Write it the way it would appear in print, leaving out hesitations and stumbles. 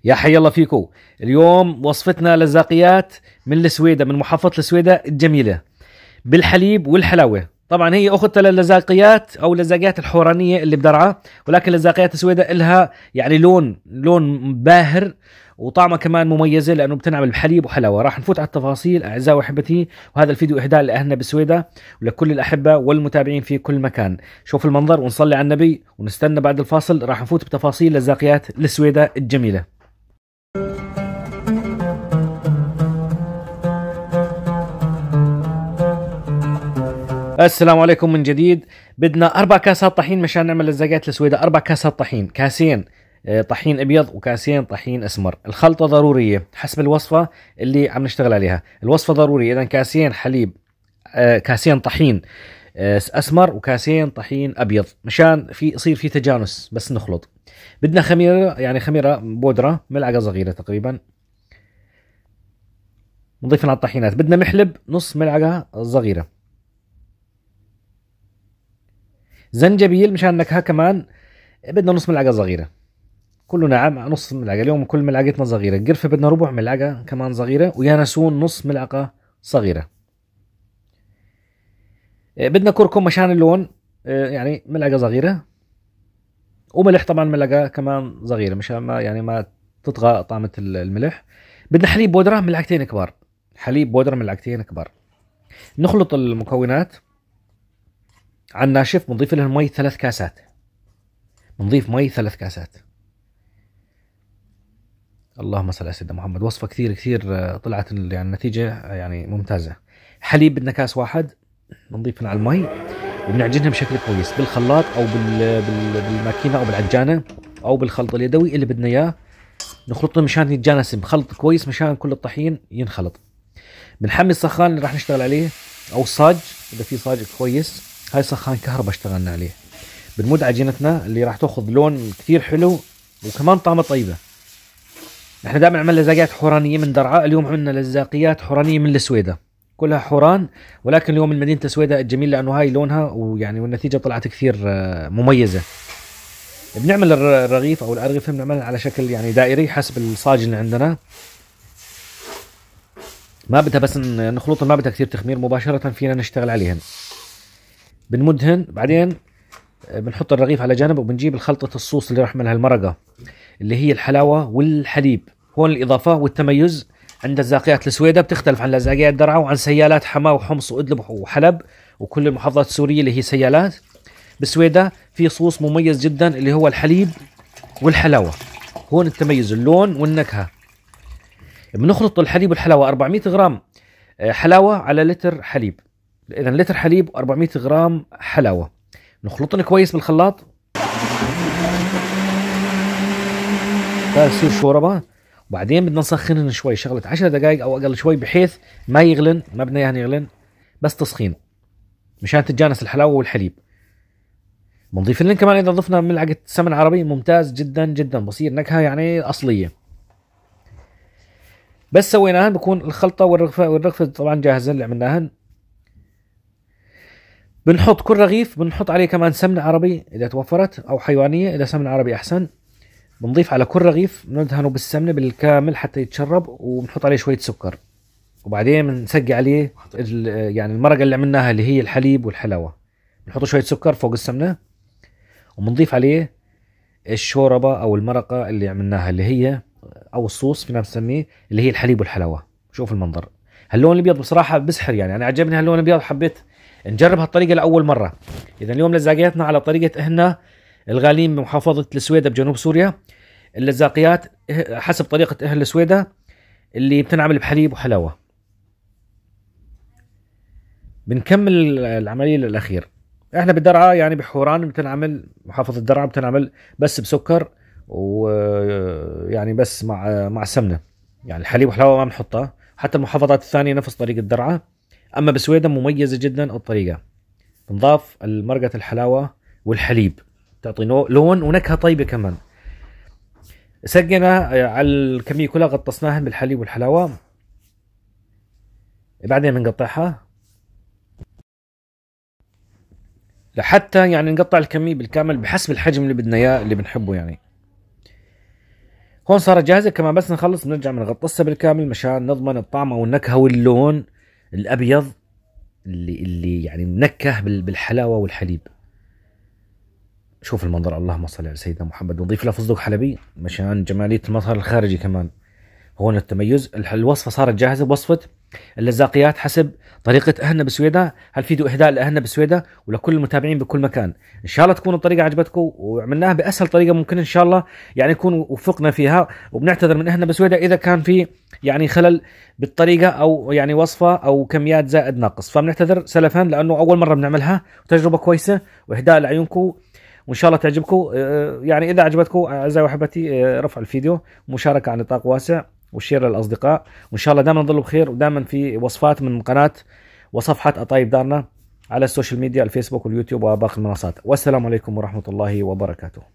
يا حي الله فيكم. اليوم وصفتنا لزاقيات من السويدة، من محافظة السويدة الجميلة، بالحليب والحلاوة. طبعا هي أختها للزاقيات أو لزاقيات الحورانية اللي بدرعا، ولكن لزاقيات السويدة إلها يعني لون باهر، وطعمها كمان مميزة لأنه بتنعمل بحليب وحلاوة. راح نفوت على التفاصيل أعزائي وأحبتي، وهذا الفيديو إهداء لأهلنا بالسويدة ولكل الأحبة والمتابعين في كل مكان. شوف المنظر ونصلي على النبي ونستنى بعد الفاصل. راح نفوت بتفاصيل لزاقيات السويدة الجميلة. السلام عليكم من جديد. بدنا 4 كاسات طحين مشان نعمل لزاقيات السويدة. 4 كاسات طحين، كاسين طحين ابيض وكاسين طحين اسمر. الخلطة ضرورية حسب الوصفة اللي عم نشتغل عليها. الوصفة ضرورية، اذا كاسين حليب، كاسين طحين اسمر وكاسين طحين ابيض، مشان يصير في تجانس بس نخلط. بدنا خميرة، يعني خميرة بودرة ملعقة صغيرة تقريبا نضيفها على الطحينات. بدنا محلب نص ملعقة صغيرة، زنجبيل مشان نكهة كمان بدنا نص ملعقة صغيرة، كله ناعم نص ملعقة. اليوم كل ملعقتنا صغيرة. قرفة بدنا ربع ملعقة كمان صغيرة، ويانسون نص ملعقة صغيرة. بدنا كركم مشان اللون، يعني ملعقة صغيرة، وملح طبعا ملعقة كمان صغيرة مشان ما تطغى طعمة الملح. بدنا حليب بودرة ملعقتين كبار، حليب بودرة ملعقتين كبار. نخلط المكونات على الناشف. بنضيف لها مي 3 كاسات، بنضيف مي 3 كاسات. اللهم صل على سيدنا محمد. وصفة كثير طلعت يعني النتيجة يعني ممتازة. حليب بدنا كاس واحد، بنضيفها على المي وبنعجنها بشكل كويس بالخلاط او بالماكينة او بالعجانة او بالخلط اليدوي اللي بدنا اياه. نخلطه مشان يتجانس بخلط كويس مشان كل الطحين ينخلط. بنحمي السخان اللي راح نشتغل عليه او الصاج اذا في صاج كويس. هاي سخان كهرباء اشتغلنا عليه. بنمد عجينتنا اللي راح تاخذ لون كثير حلو وكمان طعمه طيبة. احنا دائما عملنا لزاقيات حورانية من درعا، اليوم عملنا لزاقيات حورانية من السويدة، كلها حوران، ولكن اليوم من مدينة السويدة الجميل لأنه هاي لونها ويعني والنتيجة طلعت كثير مميزة. بنعمل الرغيف أو الأرغفة بنعملها على شكل يعني دائري حسب الصاج اللي عندنا. ما بدها بس نخلطها، ما بدها كثير تخمير، مباشرة فينا نشتغل عليهن. بنمدهن، بعدين بنحط الرغيف على جنب وبنجيب الخلطة الصوص اللي راح منها المرقة اللي هي الحلاوة والحليب. هون الإضافة والتميز عند الزاقيات السويدة بتختلف عن لزاقيات درعا وعن سيالات حماة وحمص وإدلب وحلب وكل المحافظات السورية اللي هي سيالات. بالسويدة في صوص مميز جدا اللي هو الحليب والحلاوة. هون التميز، اللون والنكهة. بنخلط الحليب والحلاوة 400 غرام حلاوة على لتر حليب. إذا لتر حليب 400 غرام حلاوة. نخلطهم كويس بالخلاط تصير شوربة. وبعدين بدنا نسخنن شوي، شغلة 10 دقائق او اقل شوي، بحيث ما يغلن، ما بدنا اياها يغلن، بس تسخين مشان تتجانس الحلاوة والحليب. بنضيف لهم كمان اذا ضفنا ملعقة سمن عربي ممتاز جدا، بصير نكهة يعني اصلية. بس سويناهن بكون الخلطة والرغفة طبعا جاهزة اللي عملناهن. بنحط كل رغيف بنحط عليه كمان سمنة عربي اذا توفرت، او حيوانية اذا سمن عربي احسن. بنضيف على كل رغيف ندهنه بالسمنة بالكامل حتى يتشرب، وبنحط عليه شوية سكر، وبعدين بنسقي عليه يعني المرقة اللي عملناها اللي هي الحليب والحلاوة. بنحط شوية سكر فوق السمنة، وبنضيف عليه الشوربة أو المرقة اللي عملناها اللي هي أو الصوص فينا نسميه اللي هي الحليب والحلاوة. شوف المنظر، هاللون الأبيض بصراحة بسحر، يعني أنا عجبني هاللون الأبيض، حبيت نجرب هالطريقة لأول مرة. إذا اليوم لزاقياتنا على طريقة إهنا الغالين بمحافظة السويدة بجنوب سوريا. اللزاقيات حسب طريقة أهل السويدة اللي بتنعمل بحليب وحلاوة. بنكمل العملية للأخير. احنا بدرعا يعني بحوران بتنعمل، محافظة درعا بتنعمل بس بسكر ويعني بس مع سمنة، يعني الحليب وحلاوة ما بنحطها. حتى المحافظات الثانية نفس طريقة درعا. أما بسويدة مميزة جدا الطريقة، بنضاف المرقة الحلاوة والحليب تعطي لون ونكهة طيبة كمان. سقينا على الكمية كلها، غطسناها بالحليب والحلاوة، بعدين بنقطعها لحتى يعني نقطع الكمية بالكامل بحسب الحجم اللي بدنا اياه اللي بنحبه يعني. هون صارت جاهزه كمان، بس نخلص بنرجع بنغطسها بالكامل مشان نضمن الطعم والنكهه واللون الابيض اللي يعني منكه بالحلاوه والحليب. شوف المنظر، اللهم صل على سيدنا محمد. ونضيف له فستق حلبي مشان جماليه المظهر الخارجي كمان. هون التميز. الوصفه صارت جاهزه بوصفه اللزاقيات حسب طريقه اهلنا بسويدا. هالفيديو اهداء لاهلنا بسويدا ولكل المتابعين بكل مكان. ان شاء الله تكون الطريقه عجبتكم، وعملناها باسهل طريقه ممكن ان شاء الله، يعني نكون وفقنا فيها. وبنعتذر من اهلنا بسويدا اذا كان في يعني خلل بالطريقه، او يعني وصفه او كميات زائد ناقص، فبنعتذر سلفا لانه اول مره بنعملها وتجربه كويسه واهداء لعيونكم، وان شاء الله تعجبكم. يعني اذا عجبتكم اعزائي واحبتي رفع الفيديو، مشاركه على نطاق واسع، والشير للاصدقاء. وان شاء الله دائما نضلوا بخير، ودائما في وصفات من قناه وصفحه اطايب دارنا على السوشيال ميديا، الفيسبوك واليوتيوب وباقي المنصات. والسلام عليكم ورحمه الله وبركاته.